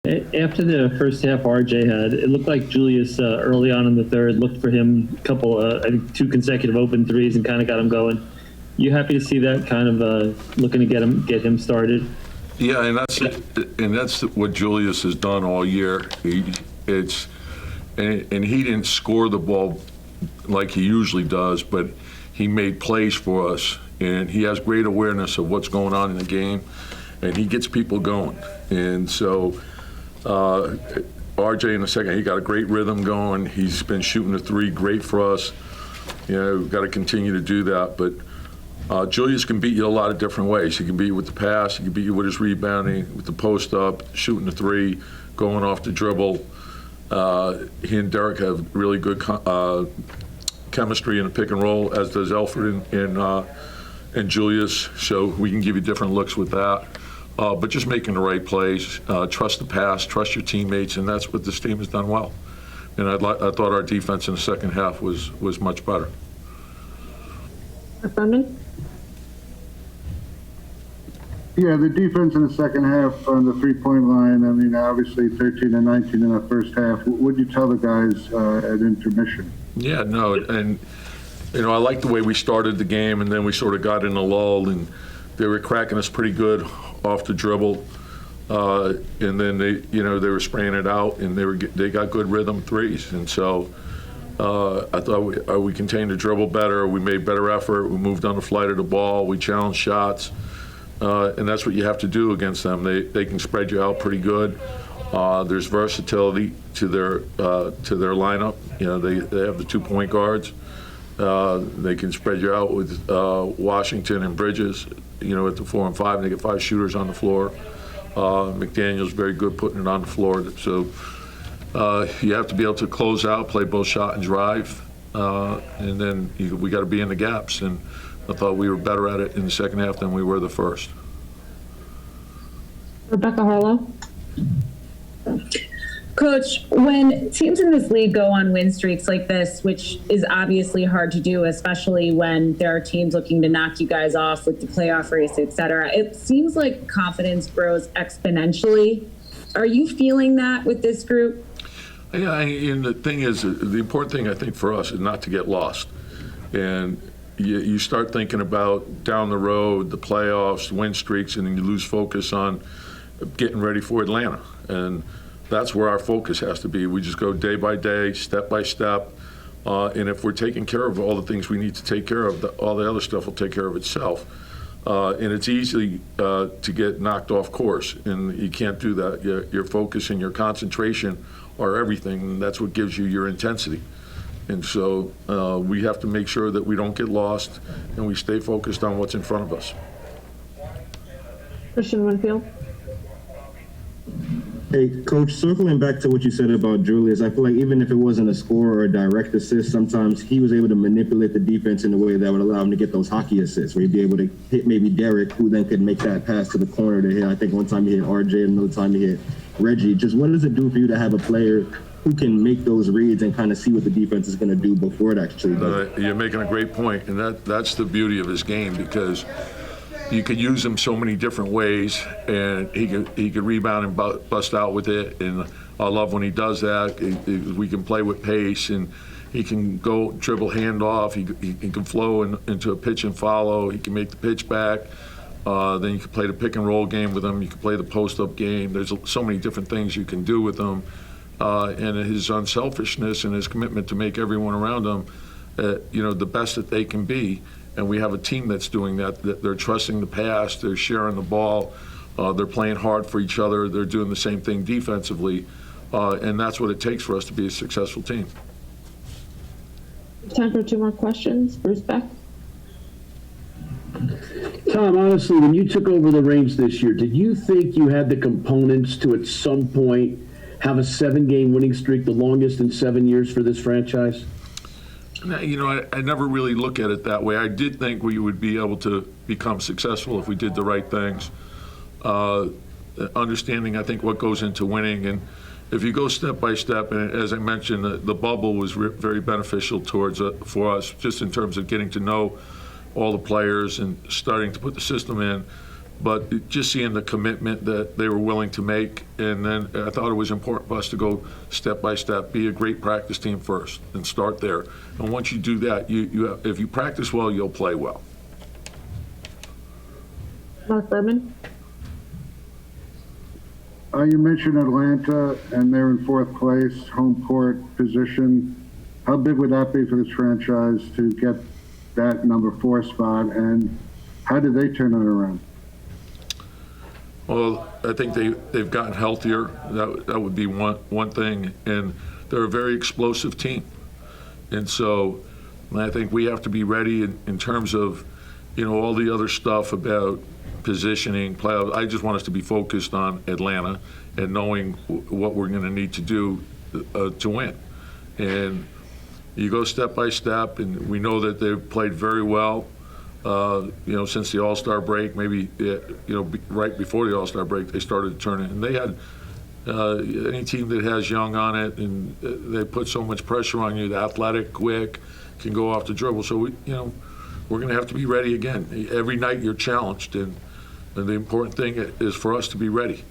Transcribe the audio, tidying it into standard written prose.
After the first half RJ had, it looked like Julius early on in the third looked for him a couple, I think 2 consecutive open threes and kind of got him going. You happy to see that kind of looking to get him started? Yeah, and that's what Julius has done all year. And he didn't score the ball like he usually does, but he made plays for us, and he has great awareness of what's going on in the game, and he gets people going. And so RJ in the second, he got a great rhythm going. He's been shooting the three great for us. You know, we've got to continue to do that. But Julius can beat you a lot of different ways. He can beat you with the pass. He can beat you with his rebounding, with the post up, shooting the three, going off the dribble. He and Derek have really good chemistry in the pick and roll, as does Elford and Julius. So we can give you different looks with that. But just making the right plays, trust the pass, trust your teammates, and that's what this team has done well. And I thought our defense in the second half was much better. Berman? Yeah, the defense in the second half on the three-point line, I mean, obviously 13 and 19 in the first half. What would you tell the guys at intermission? Yeah, no, and, you know, I like the way we started the game, and then we sort of got in a lull, and they were cracking us pretty good off the dribble. And then they were spraying it out, and they got good rhythm threes. And so I thought we contained the dribble better. We made better effort. We moved on the flight of the ball. We challenged shots. And that's what you have to do against them. They can spread you out pretty good. There's versatility to their lineup. You know, they have the 2-point guards. They can spread you out with Washington and Bridges. You know, at the 4 and 5, and they get 5 shooters on the floor. McDaniel's very good putting it on the floor. So you have to be able to close out, play both shot and drive, and then we got to be in the gaps. And I thought we were better at it in the second half than we were the first. Rebecca Harlow? Coach, when teams in this league go on win streaks like this, which is obviously hard to do, especially when there are teams looking to knock you guys off with the playoff race, et cetera, it seems like confidence grows exponentially. Are you feeling that with this group? Yeah, and the thing is, the important thing I think for us is not to get lost. And you start thinking about down the road, the playoffs, win streaks, and then you lose focus on getting ready for Atlanta. And that's where our focus has to be. We just go day by day, step by step. And if we're taking care of all the things we need to take care of, all the other stuff will take care of itself. And it's easy to get knocked off course, and you can't do that. Your focus and your concentration are everything, and that's what gives you your intensity. And so we have to make sure that we don't get lost and we stay focused on what's in front of us. Christian Winfield? Hey, Coach, circling back to what you said about Julius, I feel like even if it wasn't a score or a direct assist, sometimes he was able to manipulate the defense in a way that would allow him to get those hockey assists, where he'd be able to hit maybe Derek, who then could make that pass to the corner to hit. I think one time he hit RJ, another time he hit Reggie. Just what does it do for you to have a player who can make those reads and kind of see what the defense is going to do before it actually does? You're making a great point, and that's the beauty of his game, because you could use him so many different ways, and he could rebound and bust out with it. And I love when he does that. We can play with pace, and he can go dribble handoff. He can flow into a pitch and follow. He can make the pitch back. Then you can play the pick and roll game with him. You can play the post up game. There's so many different things you can do with him. And his unselfishness and his commitment to make everyone around him, the best that they can be. And we have a team that's doing that. They're trusting the pass. They're sharing the ball. They're playing hard for each other. They're doing the same thing defensively. And that's what it takes for us to be a successful team. Time for 2 more questions. Bruce Beck? Tom, honestly, when you took over the reins this year, did you think you had the components to at some point have a 7-game winning streak, the longest in 7 years for this franchise? You know, I never really look at it that way. I did think we would be able to become successful if we did the right things. Understanding, I think, what goes into winning. And if you go step by step, and as I mentioned, the bubble was very beneficial for us, just in terms of getting to know all the players and starting to put the system in. but just seeing the commitment that they were willing to make, and then I thought it was important for us to go step by step, be a great practice team first, and start there. And once you do that, if you practice well, you'll play well. Mark Berman? You mentioned Atlanta, and they're in fourth place, home court position. How big would that be for this franchise to get that number 4 spot, and how did they turn it around? Well, I think they've gotten healthier. That would be one thing, and they're a very explosive team. And so I think we have to be ready in terms of, all the other stuff about positioning, playoffs. I just want us to be focused on Atlanta and knowing what we're going to need to do to win. And you go step by step, and we know that they've played very well. Since the All-Star break, maybe, right before the All-Star break, they started to turn it. And they had any team that has Young on it, and they put so much pressure on you, the athletic, quick, can go off the dribble. So, we're going to have to be ready again. Every night you're challenged, and the important thing is for us to be ready.